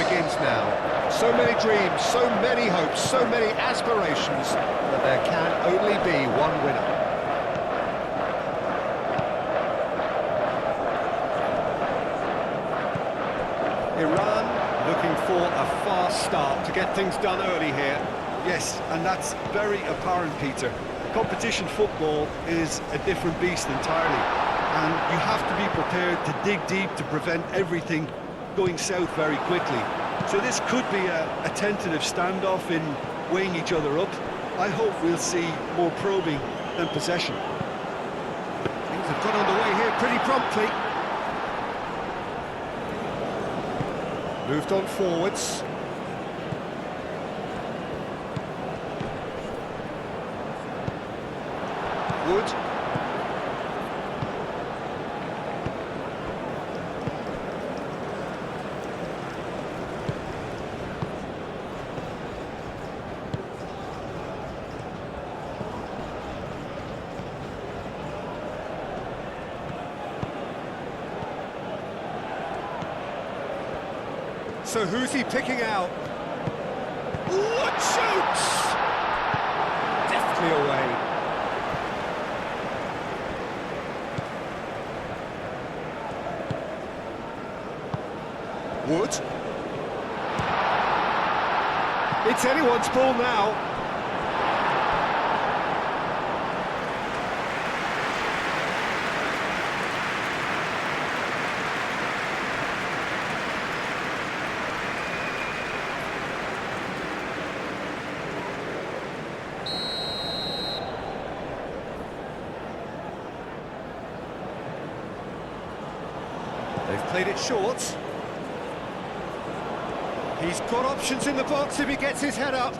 begins now. So many dreams, so many hopes, so many aspirations, but there can only be one winner. Iran looking for a fast start to get things done early here. Yes, and that's very apparent, Peter. Competition football is a different beast entirely, and you have to be prepared to dig deep to prevent everything going south very quickly. So this could be a tentative standoff in weighing each other up. I hope we'll see more probing than possession. Things have got underway here pretty promptly. Moved on forwards. Wood. So who's he picking out? What shoots! Deftly away. Wood. It's anyone's ball now. They've played it short. He's got options in the box if he gets his head up.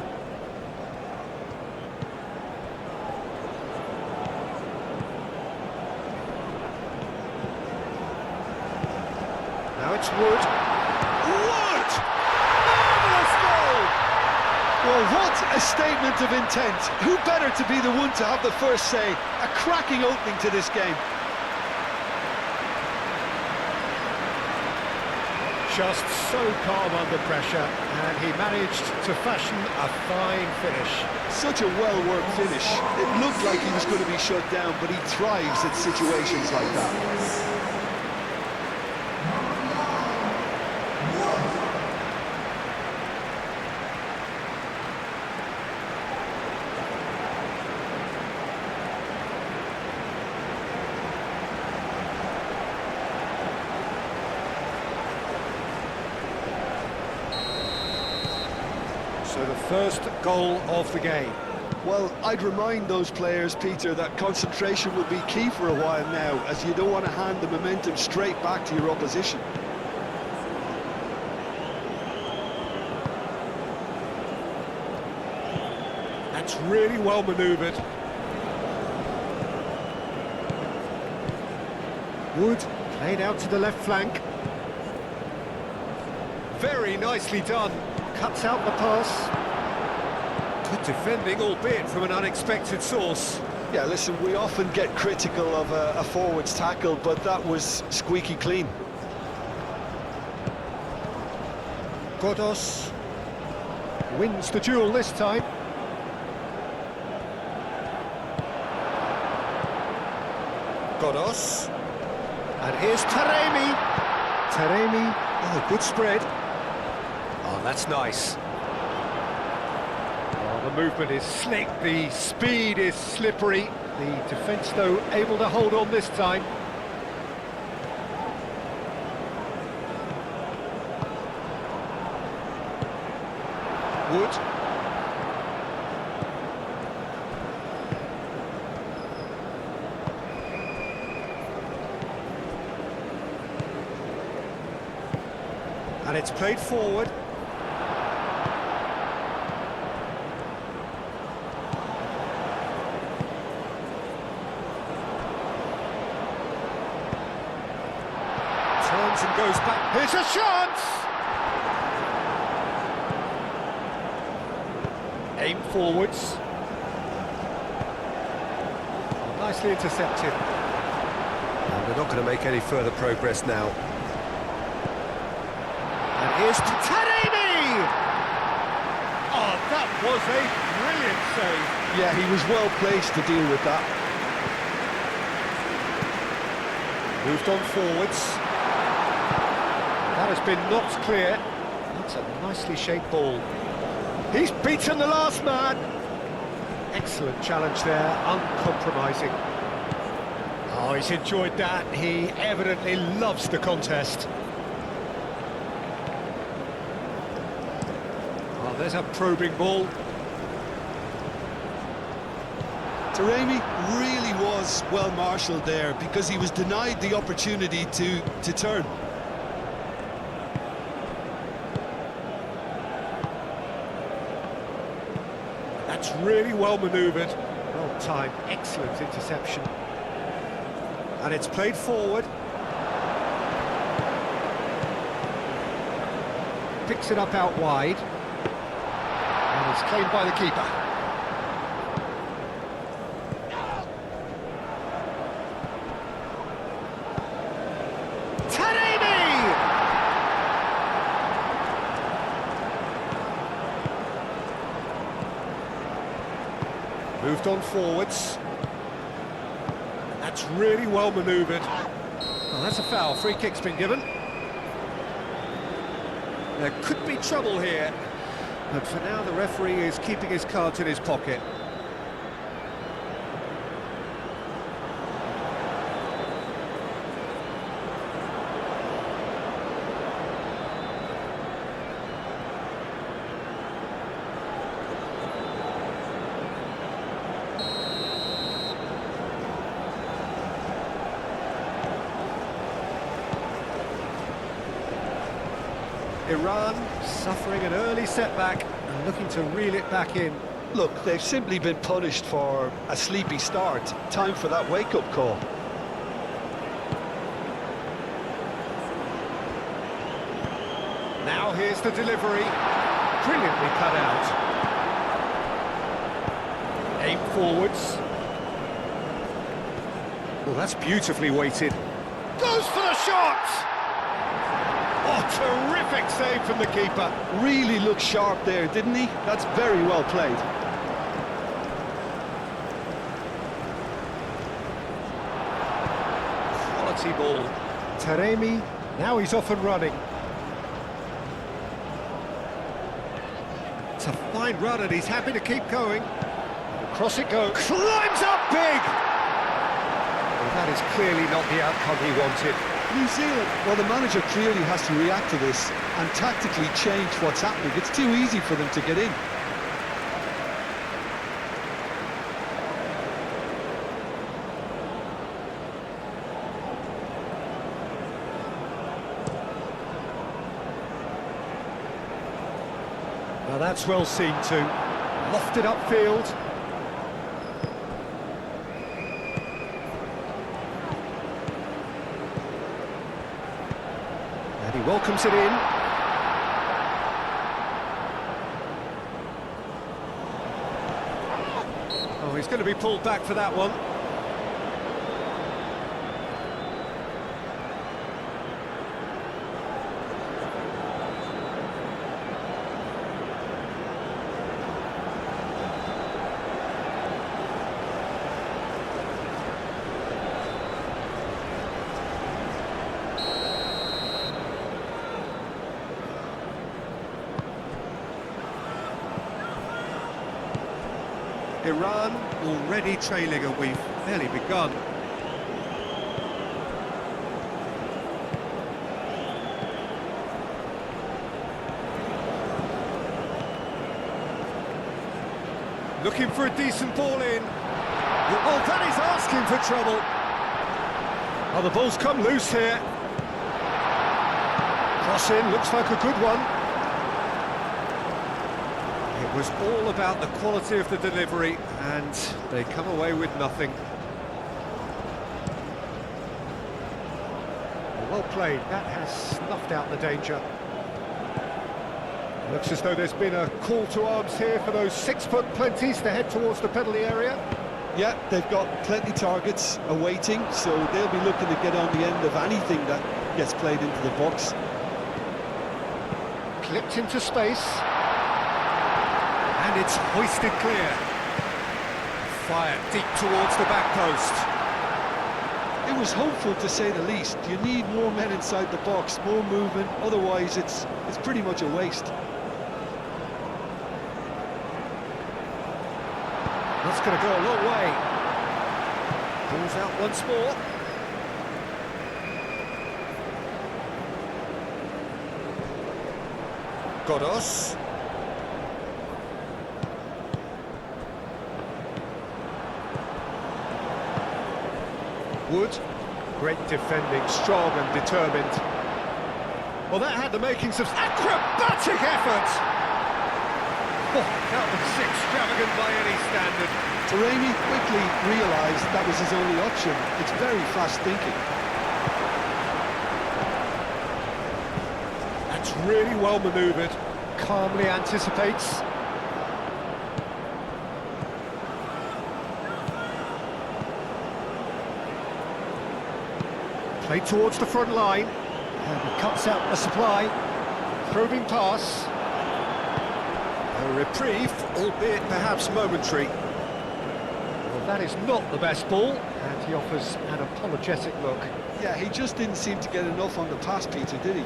Now it's Wood. Wood! Marvellous goal! Well, what a statement of intent. Who better to be the one to have the first say? A cracking opening to this game. Just so calm under pressure, and he managed to fashion a fine finish. Such a well-worked finish. It looked like he was going to be shut down, but he thrives at situations like that. So the first goal of the game. Well, I'd remind those players, Peter, that concentration will be key for a while now, as you don't want to hand the momentum straight back to your opposition. That's really well manoeuvred. Wood played out to the left flank. Very nicely done. Cuts out the pass. Good defending, albeit from an unexpected source. Yeah, listen, we often get critical of a forward's tackle, but that was squeaky clean. Godos wins the duel this time. Godos. And here's Taremi. Taremi. Oh, good spread. Oh, that's nice. Oh, the movement is slick, the speed is slippery. The defence, though, able to hold on this time. Wood. And it's played forward. Turns and goes back. Here's a chance! Aim forwards. Nicely intercepted. And they're not going to make any further progress now. And here's Taremi! Oh, that was a brilliant save. Yeah, he was well placed to deal with that. Moved on forwards. That has been knocked clear. That's a nicely shaped ball. He's beaten the last man. Excellent challenge there, uncompromising. Oh, he's enjoyed that. He evidently loves the contest. Oh, there's a probing ball. Taremi really was well marshalled there because he was denied the opportunity to turn. That's really well manoeuvred. Well timed, excellent interception. And it's played forward. Picks it up out wide. And it's claimed by the keeper. Moved on forwards. That's really well manoeuvred. Well, that's a foul. Free kick's been given. There could be trouble here, but for now the referee is keeping his cards in his pocket. Iran suffering an early setback and looking to reel it back in. Look, they've simply been punished for a sleepy start. Time for that wake-up call. Now here's the delivery. Brilliantly cut out. Aim forwards. Well, that's beautifully weighted. Goes for the shot! Oh, terrific save from the keeper. Really looked sharp there, didn't he? That's very well played. Quality ball. Taremi, now he's off and running. It's a fine run and he's happy to keep going. Across it goes. Climbs up big! Well, that is clearly not the outcome he wanted. New Zealand, well, the manager clearly has to react to this and tactically change what's happening. It's too easy for them to get in. Now that's well seen too. Lofted upfield. And he welcomes it in. Oh, he's going to be pulled back for that one. Iran already trailing and we've barely begun. Looking for a decent ball in. Oh, that is asking for trouble. Oh, the ball's come loose here. Cross in, looks like a good one. It was all about the quality of the delivery, and they come away with nothing. Well played, that has snuffed out the danger. Looks as though there's been a call to arms here for those 6-foot plenties to head towards the penalty area. Yeah, they've got plenty targets awaiting, so they'll be looking to get on the end of anything that gets played into the box. Clipped into space. And it's hoisted clear. Fired deep towards the back post. It was hopeful, to say the least. You need more men inside the box, more movement, otherwise it's pretty much a waste. That's going to go a long way. Ball's out once more. Godos. Wood. Great defending, strong and determined. Well, that had the makings of acrobatic effort. Oh, that was extravagant by any standard. Taremi quickly realised that was his only option. It's very fast thinking. That's really well manoeuvred. Calmly anticipates. Played towards the front line. And he cuts out the supply. Probing pass. A reprieve, albeit perhaps momentary. Well, that is not the best ball, and he offers an apologetic look. Yeah, he just didn't seem to get enough on the pass, Peter, did he?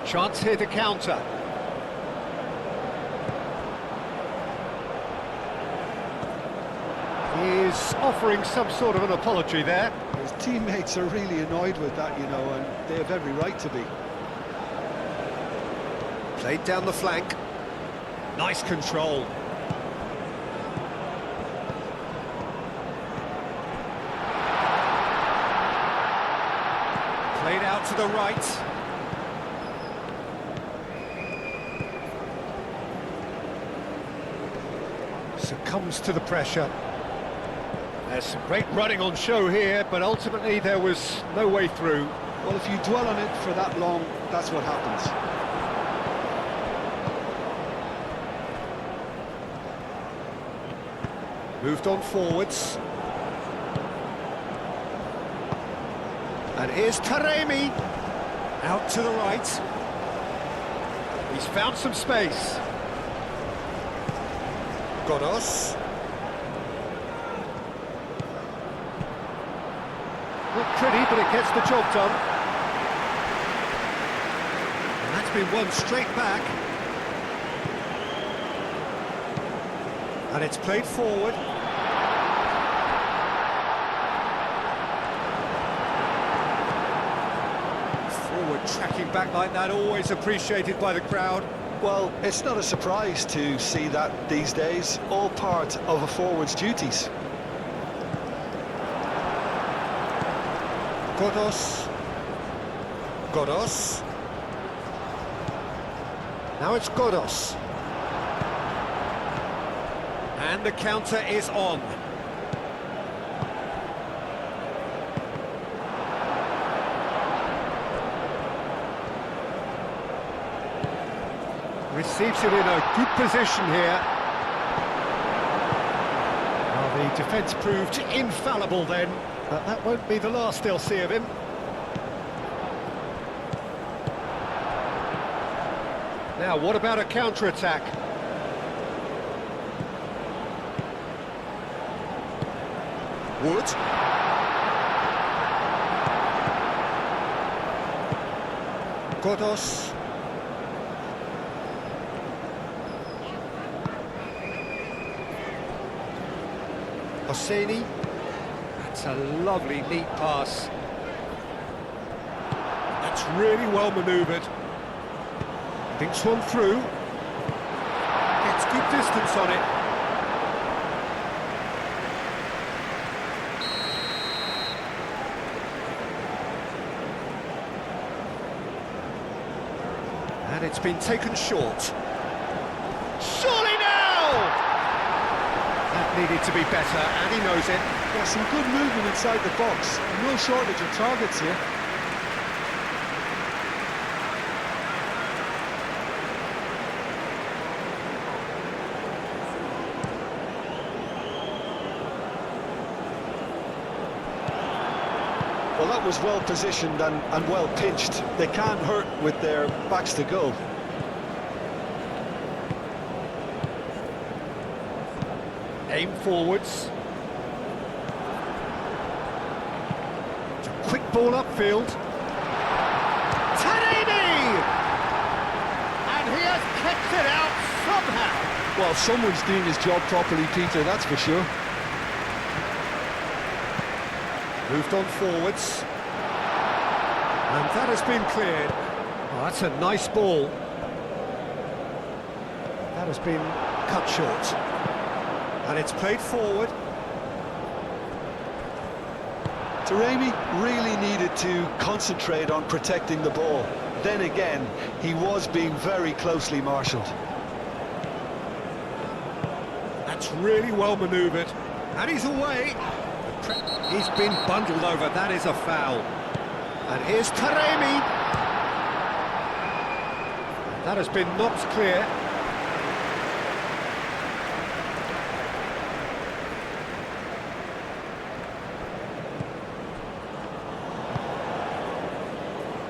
Chance here to counter. He's offering some sort of an apology there. His teammates are really annoyed with that, you know, and they have every right to be. Played down the flank. Nice control. Played out to the right. Succumbs to the pressure. There's some great running on show here, but ultimately there was no way through. Well, if you dwell on it for that long, that's what happens. Moved on forwards. And here's Taremi. Out to the right. He's found some space. Godos. Not pretty, but it gets the job done. And that's been won straight back. And it's played forward. Forward tracking back like that, always appreciated by the crowd. Well, it's not a surprise to see that these days, all part of a forward's duties. Godos. Godos. Now it's Godos. And the counter is on. Receives it in a good position here. Well, the defence proved infallible then, but that won't be the last they'll see of him. Now, what about a counter-attack? Wood. Godos. Hosseini. That's a lovely, neat pass. That's really well manoeuvred. Thinks one through. Gets good distance on it. And it's been taken short. Surely now! That needed to be better, and he knows it. Yeah, some good movement inside the box. No shortage of targets here. Well, that was well positioned and well pitched. They can't hurt with their backs to goal. Aim forwards. It's a quick ball upfield. Taremi! And he has kept it out somehow. Well, someone's doing his job properly, Peter, that's for sure. Moved on forwards. And that has been cleared. Oh, that's a nice ball. That has been cut short. And it's played forward. Taremi really needed to concentrate on protecting the ball. Then again, he was being very closely marshalled. That's really well manoeuvred. And he's away. He's been bundled over. That is a foul. And here's Taremi. That has been knocked clear.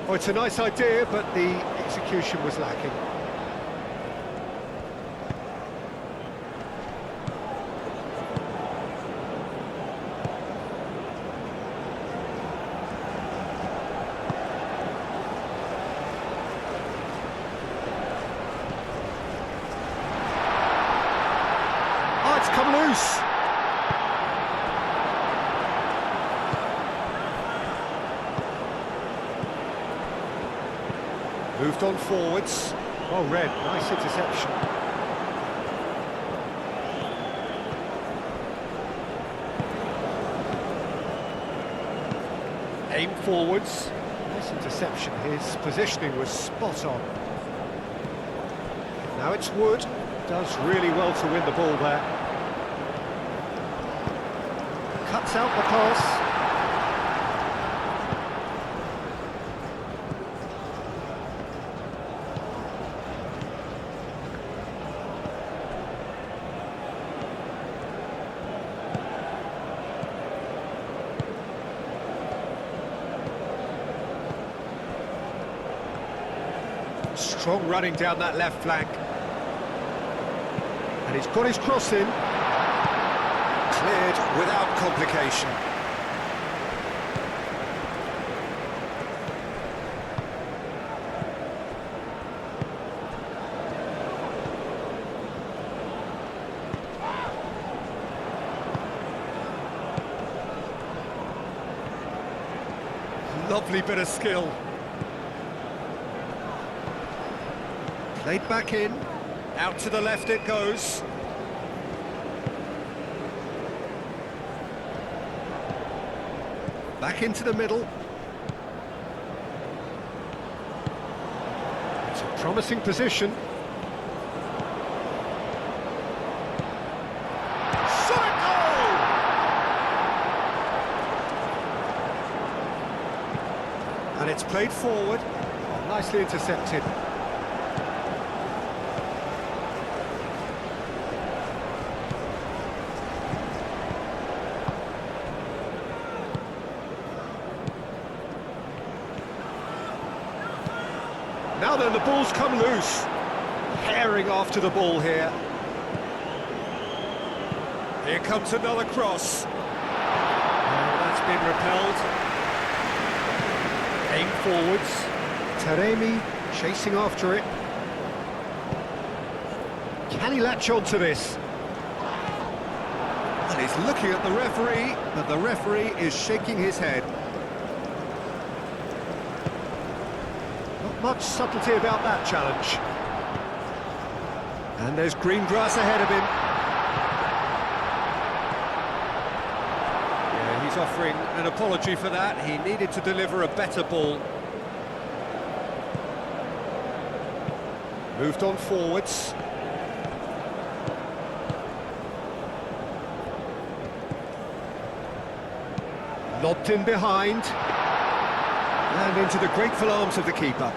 Oh, it's a nice idea, but the execution was lacking. Oh, it's come loose. Moved on forwards. Oh, Red, nice interception. Aim forwards. Nice interception. His positioning was spot on. Now it's Wood. Does really well to win the ball there. Cuts out the pass. Strong running down that left flank. And he's got his cross in. Cleared without complication. Lovely bit of skill. Played back in, out to the left it goes. Back into the middle. It's a promising position. Shot it, goal! And it's played forward. Oh, nicely intercepted. Now then, the ball's come loose. Herring after the ball here. Here comes another cross. Oh, that's been repelled. Aim forwards. Taremi chasing after it. Can he latch on to this? And he's looking at the referee, but the referee is shaking his head. Not much subtlety about that challenge. And there's green grass ahead of him. Yeah, he's offering an apology for that. He needed to deliver a better ball. Moved on forwards. Lobbed in behind. And into the grateful arms of the keeper.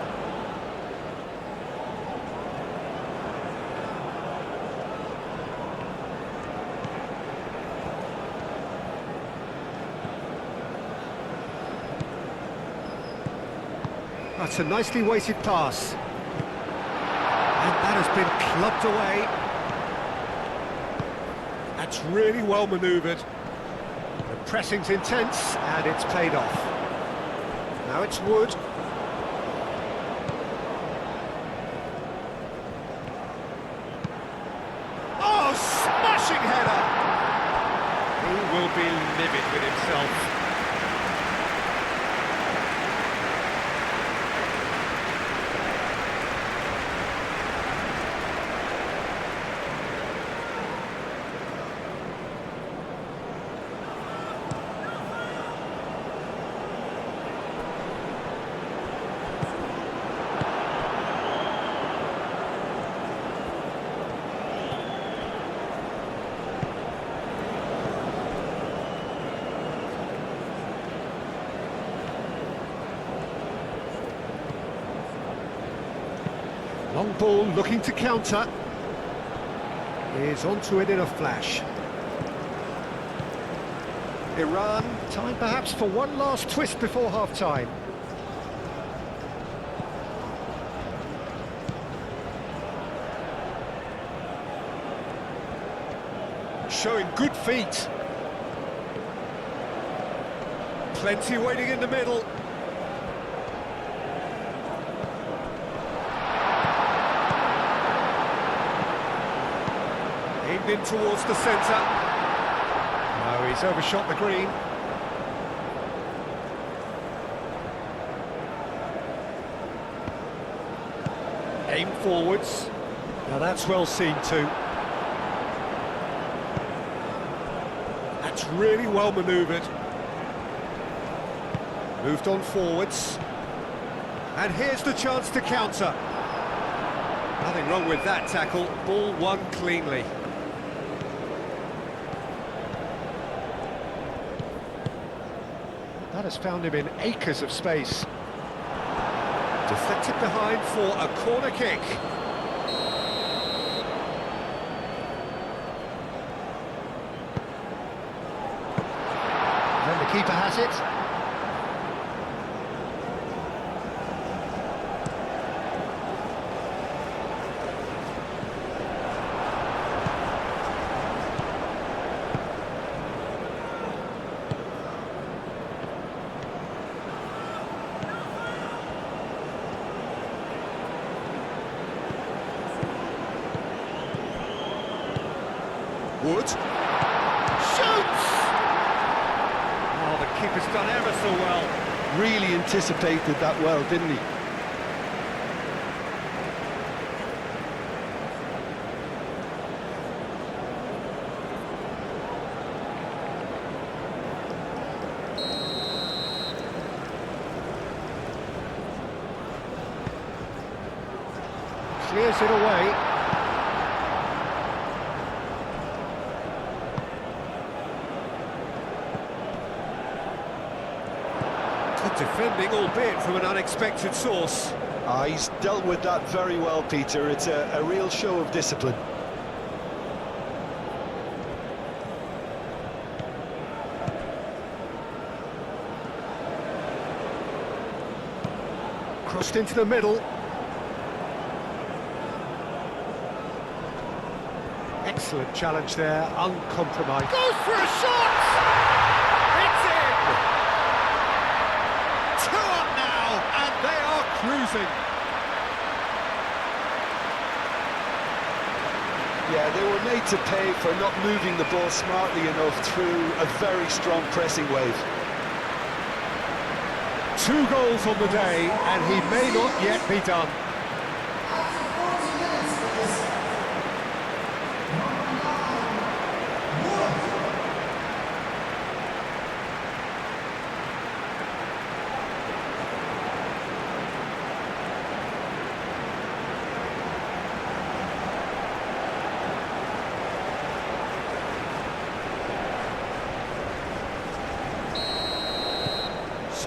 That's a nicely weighted pass. And that has been clubbed away. That's really well manoeuvred. The pressing's intense, and it's paid off. Now it's Wood. Oh, smashing header! He will be livid with himself. Long ball looking to counter. Is onto it in a flash. Iran, time perhaps for one last twist before half-time. Showing good feet. Plenty waiting in the middle. Aimed in towards the centre. No, he's overshot the green. Aim forwards. Now that's well seen too. That's really well manoeuvred. Moved on forwards. And here's the chance to counter. Nothing wrong with that tackle. Ball won cleanly. That has found him in acres of space. Deflected behind for a corner kick. Then the keeper has it. Wood. Shoots! Oh, the keeper's done ever so well. Really anticipated that well, didn't he? Clears it away. Good defending, albeit from an unexpected source. He's dealt with that very well, Peter. It's a real show of discipline. Crossed into the middle. Excellent challenge there, uncompromised. Goes for a shot! It's in! 2 up now, and they are cruising. Yeah, they were made to pay for not moving the ball smartly enough through a very strong pressing wave. 2 goals on the day, and he may not yet be done.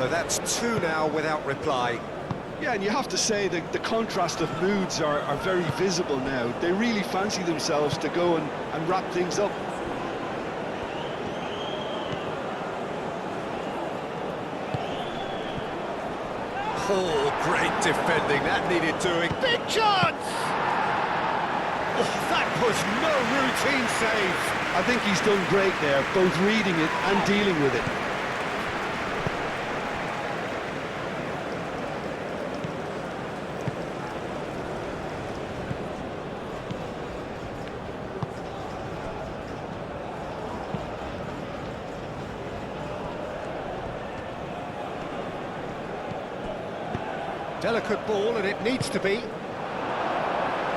So that's two now without reply. Yeah, and you have to say that the contrast of moods are very visible now. They really fancy themselves to go and wrap things up. Oh, great defending, that needed doing. Big chance! Oh, that was no routine save. I think he's done great there, both reading it and dealing with it. Delicate ball, and it needs to be.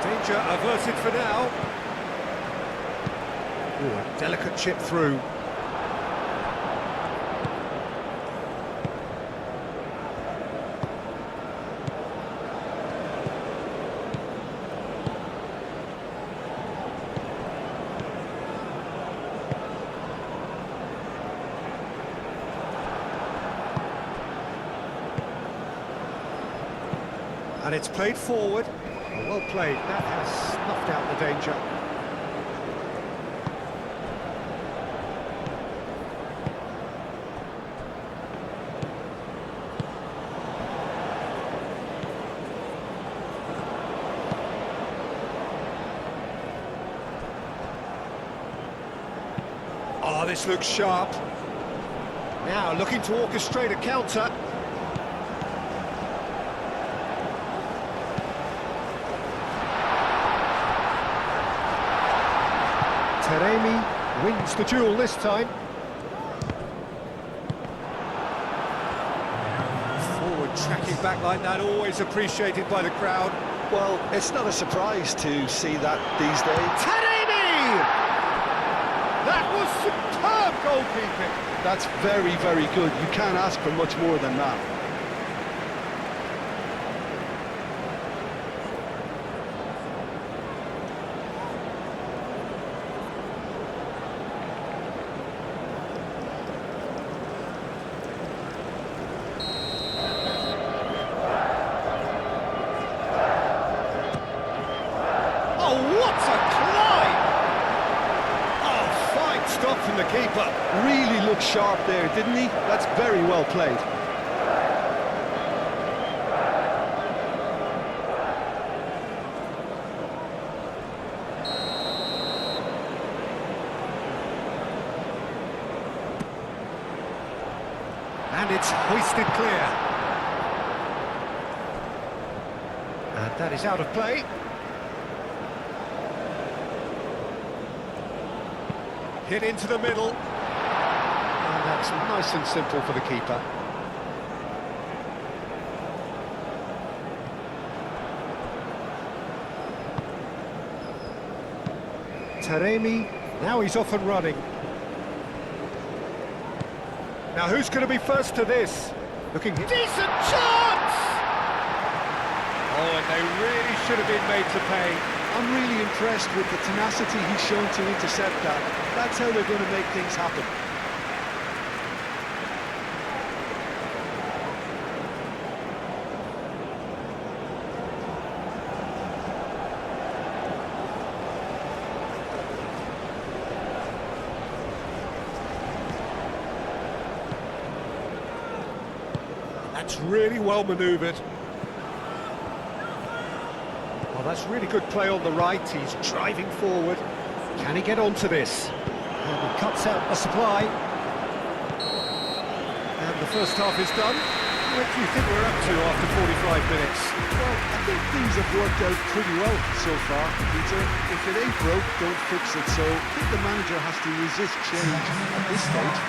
Danger averted for now. Ooh, a delicate chip through. And it's played forward. Oh, well played. That has snuffed out the danger. Oh, this looks sharp. Now looking to orchestrate a counter. Taremi wins the duel this time. Forward tracking back like that, always appreciated by the crowd. Well, it's not a surprise to see that these days. Taremi! That was superb goalkeeping. That's very, very good. You can't ask for much more than that. Oh, what a climb! Oh, fine stop from the keeper. Really looked sharp there, didn't he? That's very well played. And it's hoisted clear. And that is out of play. Hit into the middle. And that's nice and simple for the keeper. Taremi, now he's off and running. Now who's going to be first to this? Looking decent chance! Oh, and they really should have been made to pay. I'm really impressed with the tenacity he's shown to intercept that. That's how they're going to make things happen. That's really well manoeuvred. Well, that's really good play on the right. He's driving forward. Can he get onto this? And he cuts out the supply. And the first half is done. What do you think we're up to after 45 minutes? Well, I think things have worked out pretty well so far, Peter. If it ain't broke, don't fix it. So I think the manager has to resist change at this stage.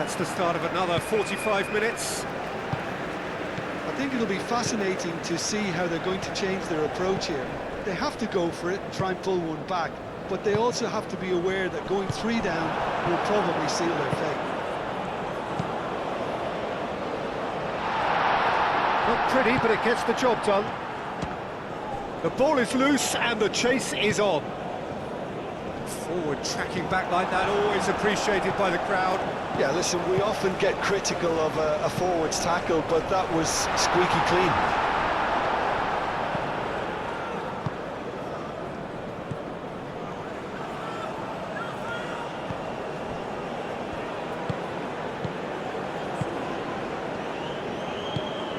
that's the start of another 45 minutes. I think it'll be fascinating to see how they're going to change their approach here. They have to go for it and try and pull one back, but they also have to be aware that going 3 down will probably seal their fate. Not pretty, but it gets the job done. The ball is loose and the chase is on. Forward tracking back like that, always appreciated by the crowd. Yeah, listen, we often get critical of a forward's tackle, but that was squeaky clean.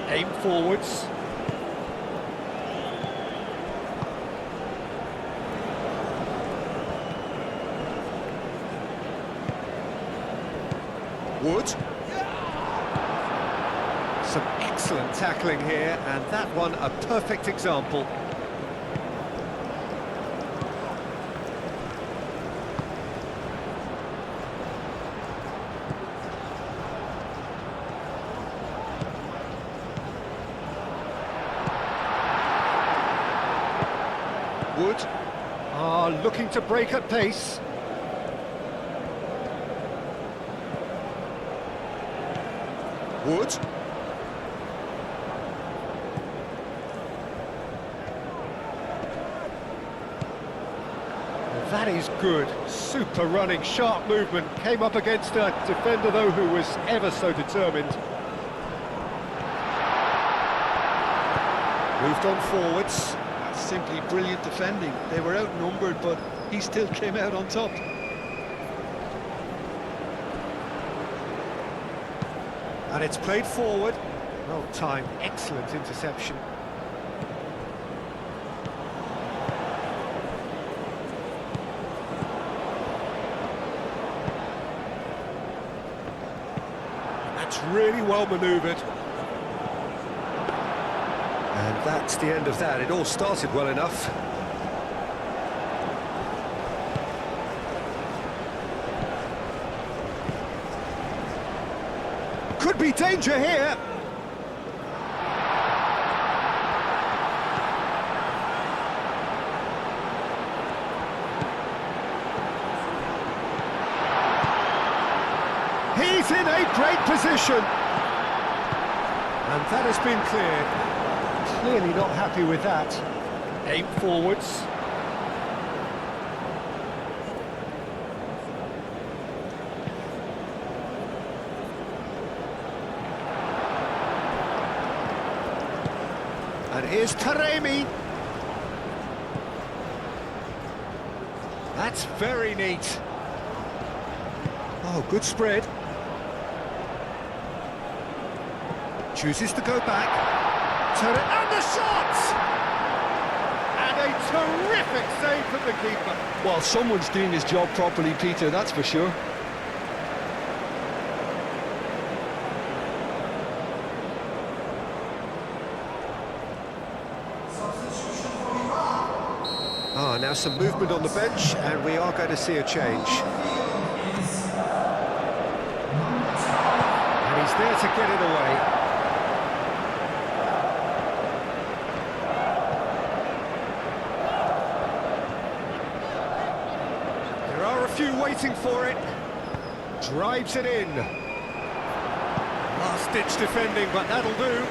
Aim forwards. Wood. Some excellent tackling here, and that one a perfect example. Wood are looking to break at pace. Wood. That is good. Super running, sharp movement. Came up against a defender, though, who was ever so determined. Moved on forwards. That's simply brilliant defending. They were outnumbered, but he still came out on top. And it's played forward. Well timed, excellent interception. That's really well manoeuvred. And that's the end of that. It all started well enough. Could be danger here. He's in a great position. And that has been cleared. Clearly not happy with that. Aim forwards. And here's Taremi. That's very neat. Oh, good spread. Chooses to go back. Turn it, and the shot! And a terrific save from the keeper. Well, someone's doing his job properly, Peter, that's for sure. Ah, now some movement on the bench, and we are going to see a change. And he's there to get it away. There are a few waiting for it. Drives it in. Last-ditch defending, but that'll do.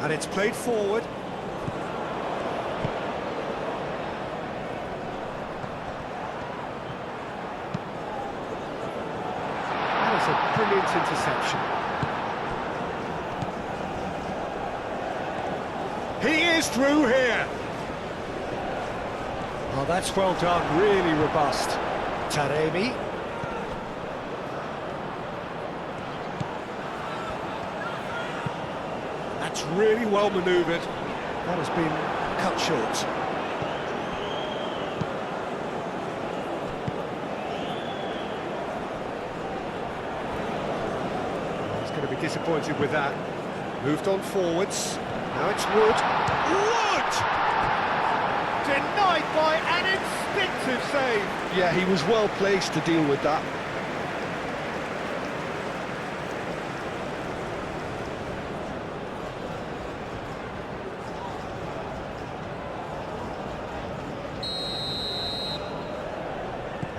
And it's played forward. That is a brilliant interception. He is through here. Oh, that's well done, really robust. Taremi. That's really well manoeuvred. That has been cut short. He's going to be disappointed with that. Moved on forwards. Now it's Wood. Wood! Denied by an instinctive save. Yeah, he was well placed to deal with that.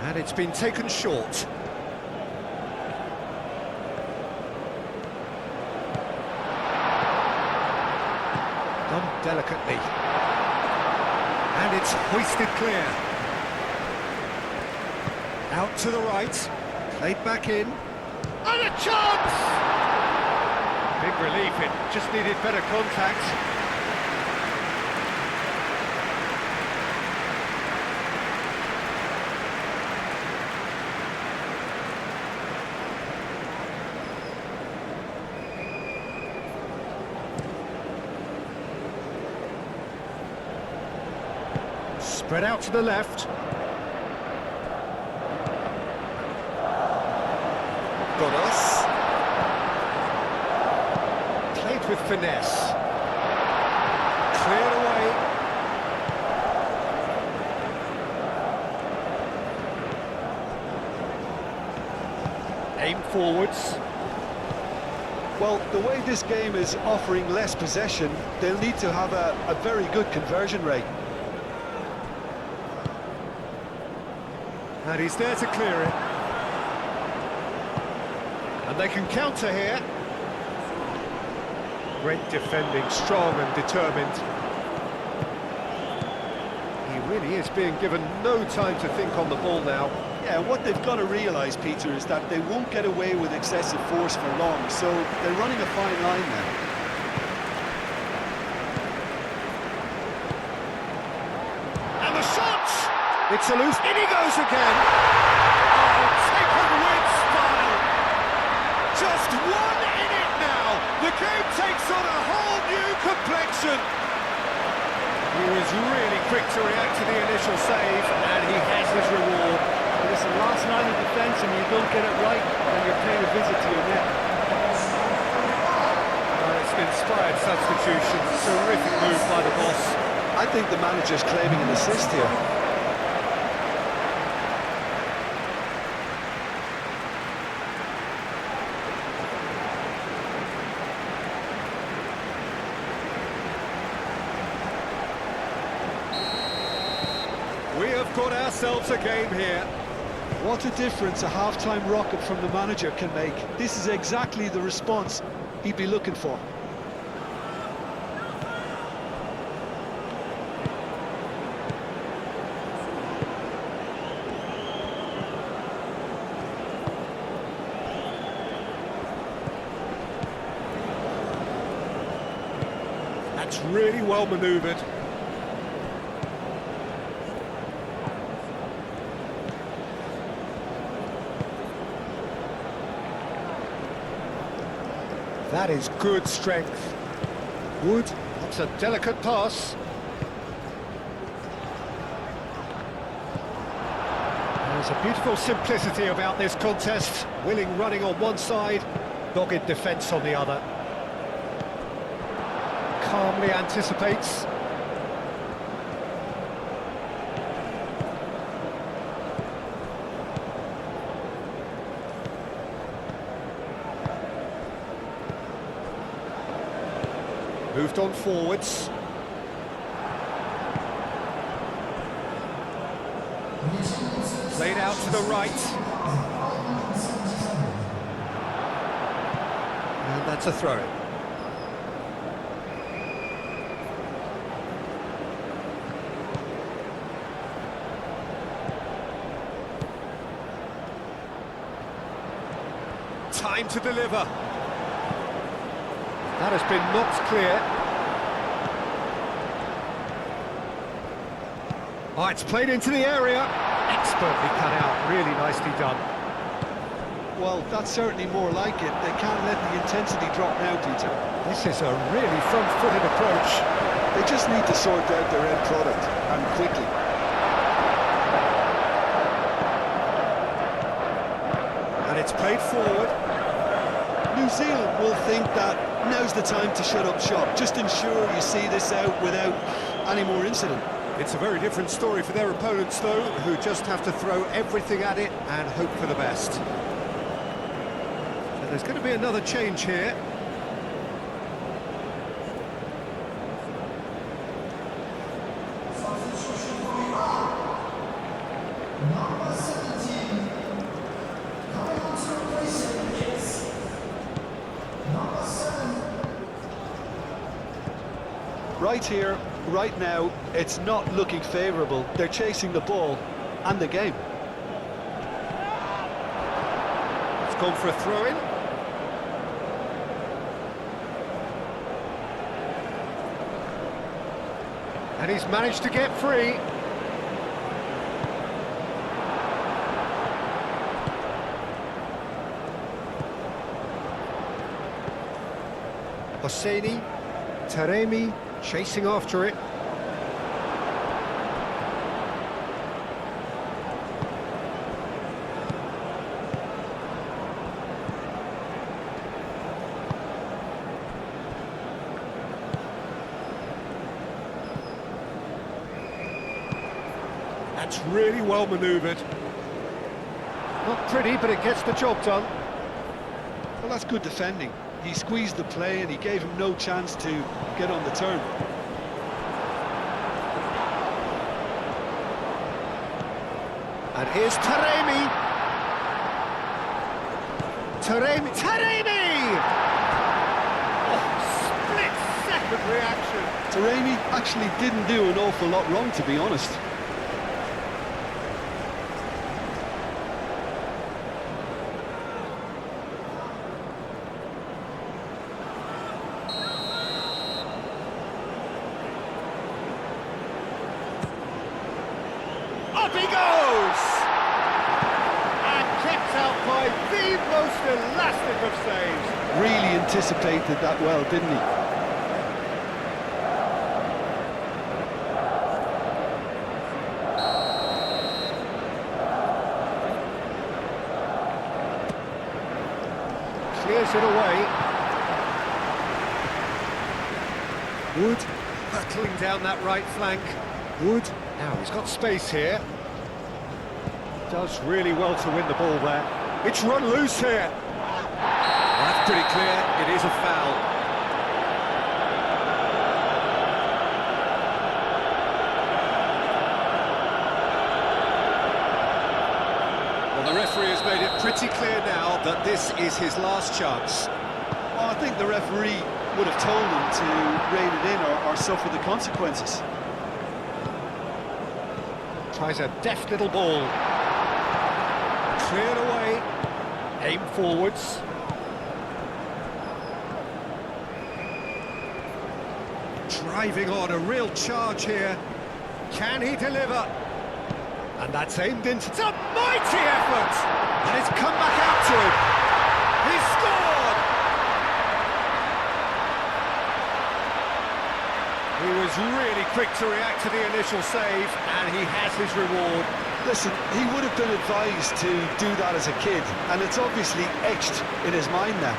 And it's been taken short. Done delicately. And it's hoisted clear. Out to the right. Played back in. And a chance! Big relief, it just needed better contact. Spread out to the left. Got us. Played with finesse. Cleared away. Aim forwards. Well, the way this game is offering less possession, they'll need to have a very good conversion rate. And he's there to clear it. And they can counter here. Great defending, strong and determined. He really is being given no time to think on the ball now. Yeah, what they've got to realise, Peter, is that they won't get away with excessive force for long, so they're running a fine line now. And the shot! It's a loose. In he goes again! Oh, taken with style! Just one in it now! The game takes on a whole new complexion! He was really quick to react to the initial save, and he has his reward. Listen, last line of defence and you don't get it right, and you're paying a visit to your net. It's an inspired substitution. Terrific move by the boss. I think the manager's claiming an assist here. We have got ourselves a game here. What a difference a half-time rocket from the manager can make. This is exactly the response he'd be looking for. That's really well manoeuvred. That is good strength. Wood, that's a delicate pass. There's a beautiful simplicity about this contest. Willing running on one side, dogged defence on the other. Calmly anticipates. Moved on forwards. Played out to the right. And that's a throw. Time to deliver. That has been knocked clear. Oh, it's played into the area. Expertly cut out, really nicely done. Well, that's certainly more like it. They can't let the intensity drop now, Peter. This is a really front-footed approach. They just need to sort out their end product, and quickly. And it's played forward. New Zealand will think that now's the time to shut up shop. Just ensure you see this out without any more incident. It's a very different story for their opponents, though, who just have to throw everything at it and hope for the best. So there's going to be another change here. Right here, right now, it's not looking favourable. They're chasing the ball and the game. It's gone for a throw-in. And he's managed to get free. Hosseini, Taremi, chasing after it. That's really well manoeuvred. Not pretty, but it gets the job done. Well, that's good defending. He squeezed the play and he gave him no chance to get on the turn. And here's Taremi! Taremi! Oh, split-second reaction. Taremi actually didn't do an awful lot wrong, to be honest. Up he goes! And kept out by the most elastic of saves. Really anticipated that well, didn't he? Clears it away. Wood battling down that right flank. Wood. Now he's got space here. Does really well to win the ball there. It's run loose here. Well, that's pretty clear. It is a foul. Well, the referee has made it pretty clear now that this is his last chance. Well, I think the referee would have told him to rein it in or suffer the consequences. Tries a deft little ball. Cleared away. Aim forwards. Driving on, a real charge here. Can he deliver? And that's aimed into... It's a mighty effort! And it's come back out to him. He's scored! He was really quick to react to the initial save, and he has his reward. Listen, he would have been advised to do that as a kid, and it's obviously etched in his mind now.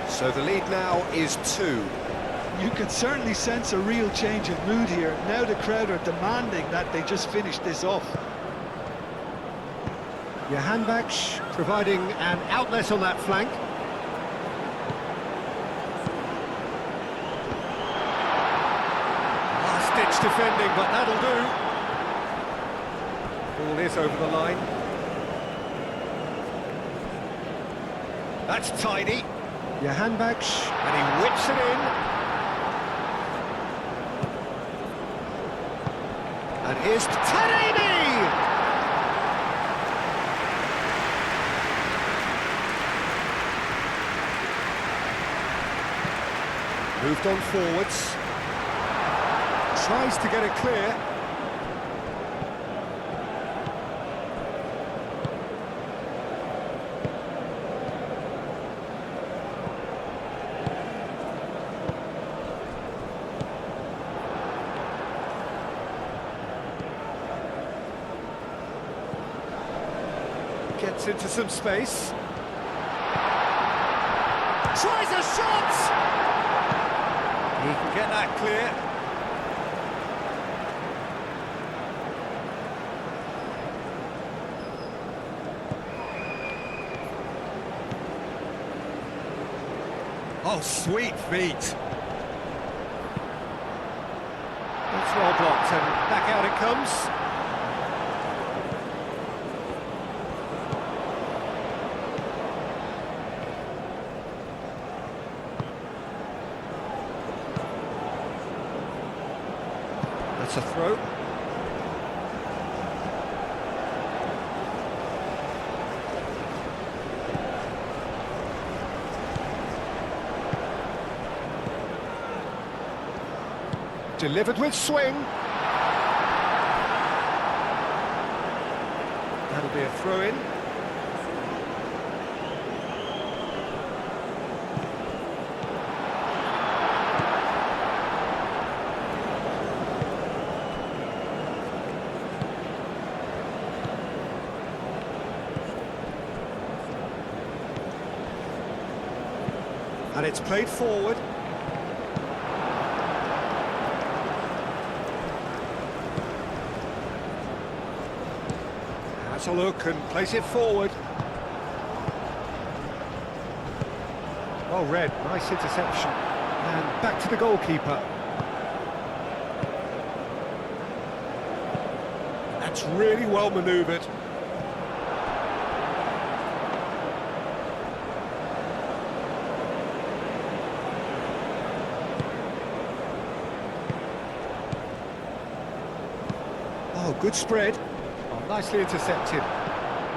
So the lead now is 2. You can certainly sense a real change of mood here. Now the crowd are demanding that they just finish this off. Johanbach providing an outlet on that flank. Last-ditch defending, but that'll do. Ball is over the line. That's tidy. Johanbach, and he whips it in. And here's Taremi! Moved on forwards. Tries to get it clear. Gets into some space. Tries a shot! He can get that clear. Oh, sweet feet. That's well blocked, and back out it comes. That's a throw. Delivered with swing. That'll be a throw-in. And it's played forward. Has a look and plays it forward. Well read, nice interception. And back to the goalkeeper. That's really well manoeuvred. Oh, good spread. Oh, nicely intercepted.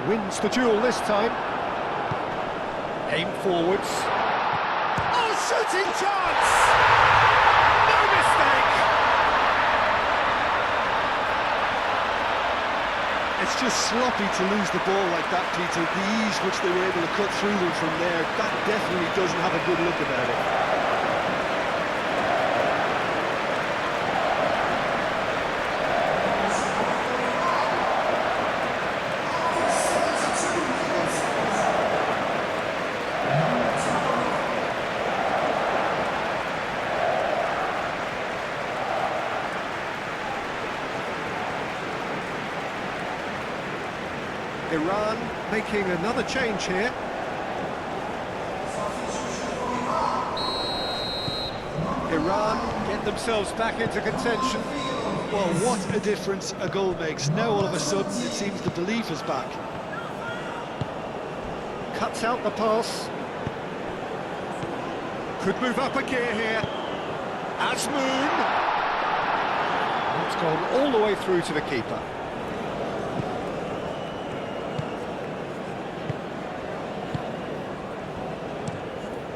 Wins the duel this time. Aim forwards. Oh, shooting chance! No mistake! It's just sloppy to lose the ball like that, Peter. The ease which they were able to cut through them from there, that definitely doesn't have a good look about it. Iran making another change here. Iran get themselves back into contention. Well, what a difference a goal makes. Now all of a sudden it seems the belief is back. Cuts out the pass. Could move up a gear here. Azmoun. It's gone all the way through to the keeper.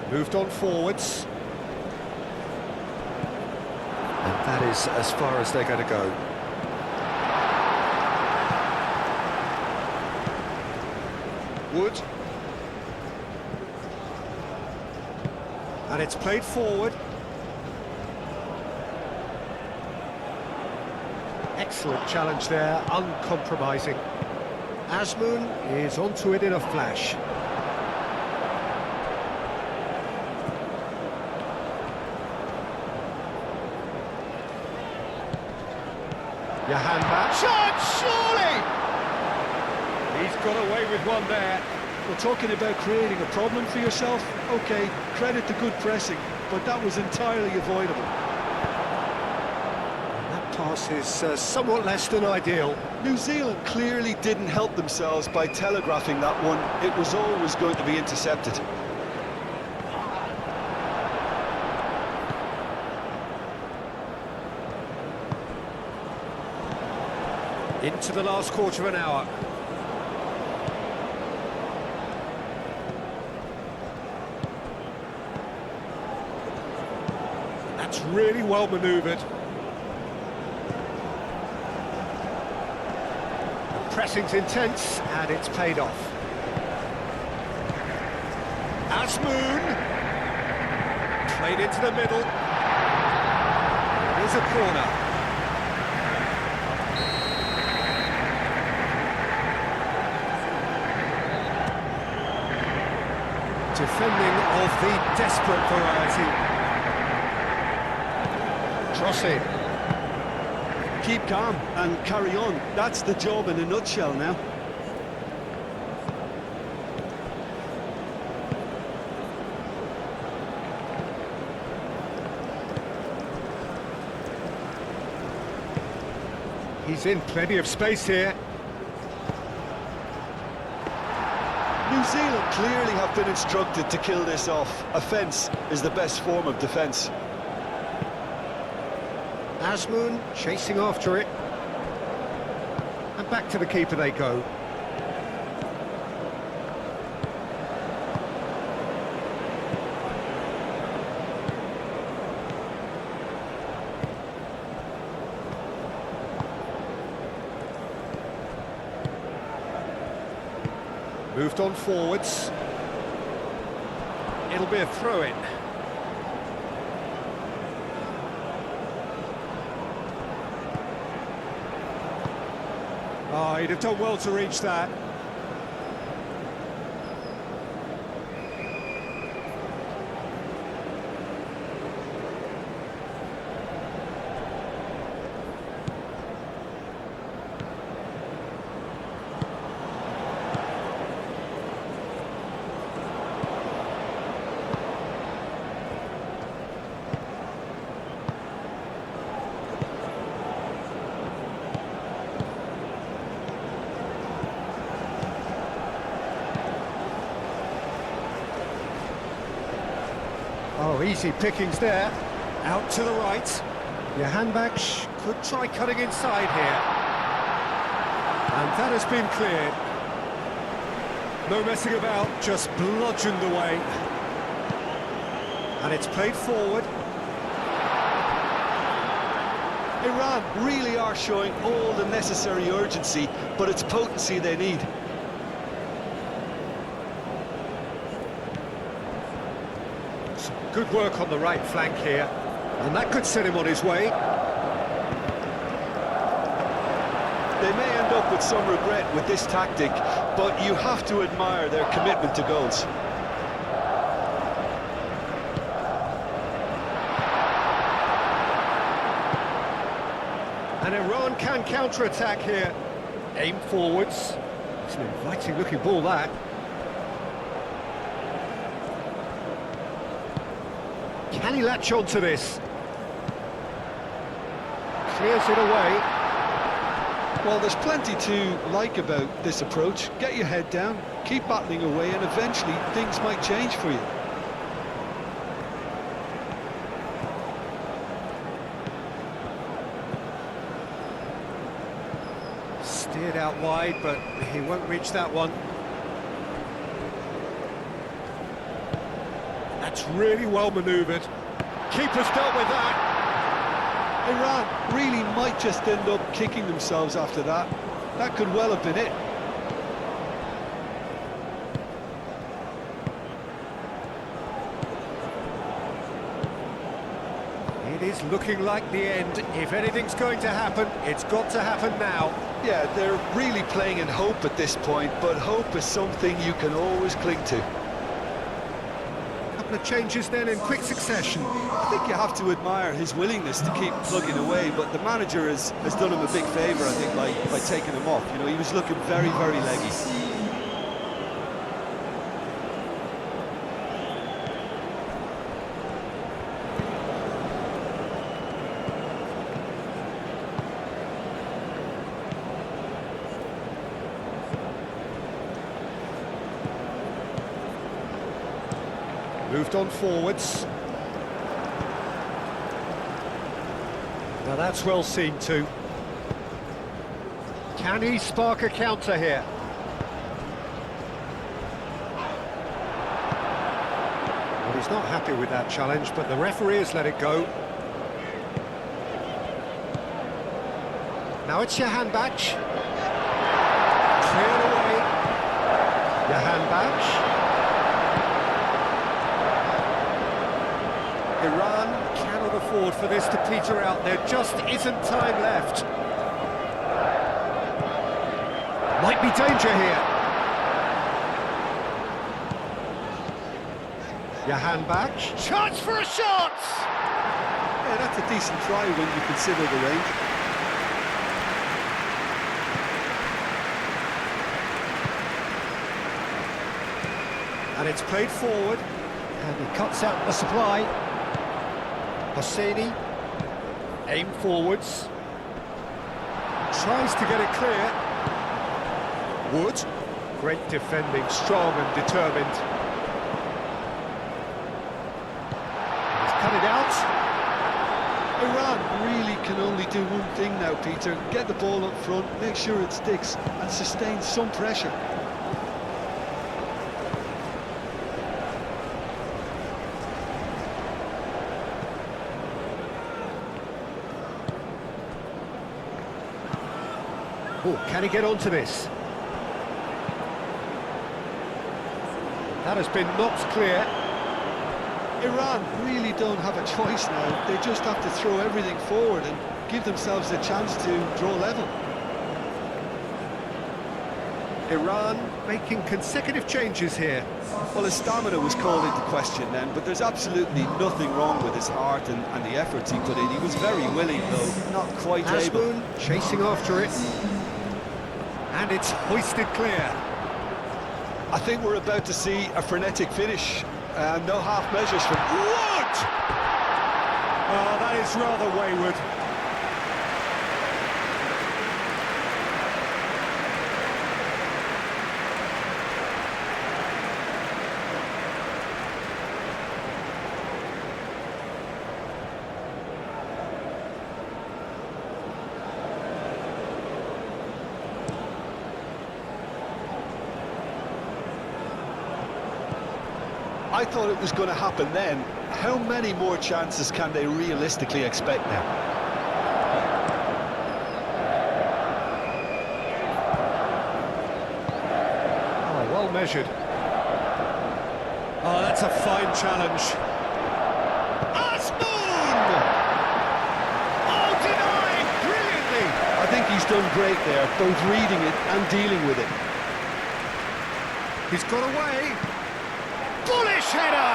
Moved on forwards. And that is as far as they're going to go. Wood. And it's played forward. Excellent challenge there, uncompromising. Azmoun is onto it in a flash. Your hand back. Shot, surely! He's got away with one there. We're talking about creating a problem for yourself. OK, credit to good pressing, but that was entirely avoidable. And that pass is somewhat less than ideal. New Zealand clearly didn't help themselves by telegraphing that one. It was always going to be intercepted. Into the last quarter of an hour. That's really well manoeuvred. The pressing's intense and it's paid off. Azmoun. Played into the middle. Here's a corner. Defending of the desperate variety. Crossing. Keep calm and carry on. That's the job in a nutshell now. He's in plenty of space here. New Zealand clearly have been instructed to kill this off. Offence is the best form of defence. Asmoon chasing after it. And back to the keeper they go. Moved on forwards. It'll be a throw-in. Oh, he'd have done well to reach that. Oh, easy pickings there. Out to the right. Johanbach could try cutting inside here. And that has been cleared. No messing about, just bludgeoned away. And it's played forward. Iran really are showing all the necessary urgency, but it's potency they need. Good work on the right flank here, and that could set him on his way. They may end up with some regret with this tactic, but you have to admire their commitment to goals. And Iran can counter-attack here. Aim forwards. It's an inviting-looking ball, that. Can he latch on to this? Clears it away. Well, there's plenty to like about this approach. Get your head down, keep battling away, and eventually things might change for you. Steered out wide, but he won't reach that one. That's really well manoeuvred. Keeper's dealt with that. Iran really might just end up kicking themselves after that. That could well have been it. It is looking like the end. If anything's going to happen, it's got to happen now. Yeah, they're really playing in hope at this point, but hope is something you can always cling to. Couple of changes then in quick succession. I think you have to admire his willingness to keep plugging away, but the manager has done him a big favour, I think, by taking him off. You know, he was looking very, very leggy. Moved on forwards. Now that's well seen too. Can he spark a counter here? Well, he's not happy with that challenge, but the referee has let it go. Now it's Johanbach. Cleared away. Johanbach. Iran cannot afford for this to peter out. There just isn't time left. Might be danger here. Your hand back. Chance for a shot! Yeah, that's a decent try when you consider the range. And it's played forward. And he cuts out the supply. Hosseini. Aim forwards. Tries to get it clear. Wood. Great defending, strong and determined. He's cut it out. Iran really can only do one thing now, Peter. Get the ball up front, make sure it sticks, and sustain some pressure. Oh, can he get onto this? That has been knocked clear. Iran really don't have a choice now. They just have to throw everything forward and give themselves a chance to draw level. Iran making consecutive changes here. Well, his stamina was called into question then, but there's absolutely nothing wrong with his heart and the efforts he put in. He was very willing, though, not quite able. Azmoun chasing after it. And it's hoisted clear. I think we're about to see a frenetic finish. No half measures from Wood! Oh, that is rather wayward. I thought it was going to happen then. How many more chances can they realistically expect now? Oh, well measured. Oh, that's a fine challenge. Azmoun! Oh, denied brilliantly! I think he's done great there, both reading it and dealing with it. He's got away. Bullish header!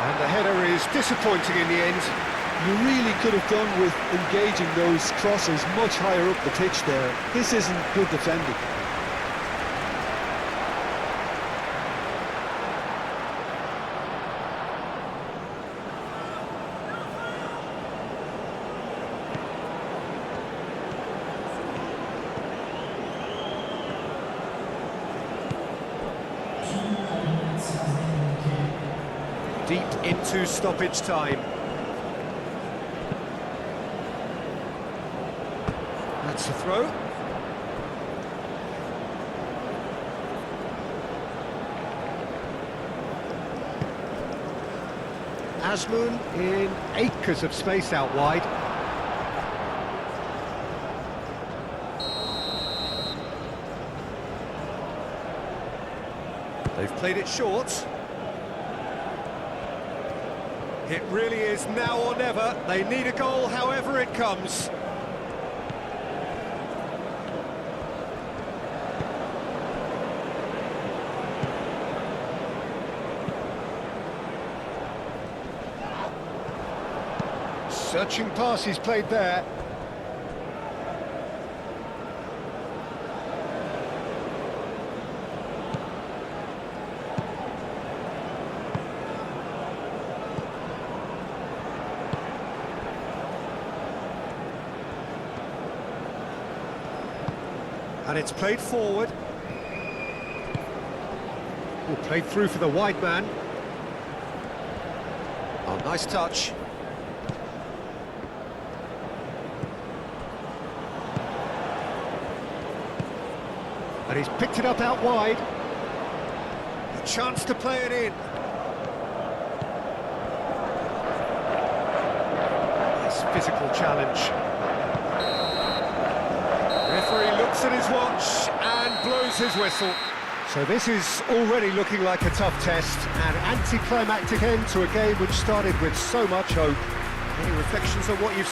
And the header is disappointing in the end. You really could have done with engaging those crosses much higher up the pitch there. This isn't good defending. Deep into stoppage time. That's a throw. Azmoun in acres of space out wide. They've played it short. It really is now or never. They need a goal however it comes. Searching pass he's played there. And it's played forward. Oh, played through for the wide man. Oh, nice touch. And he's picked it up out wide. A chance to play it in. Nice physical challenge. Referee looks at his watch and blows his whistle. So this is already looking like a tough test, an anticlimactic end to a game which started with so much hope. Any reflections on what you've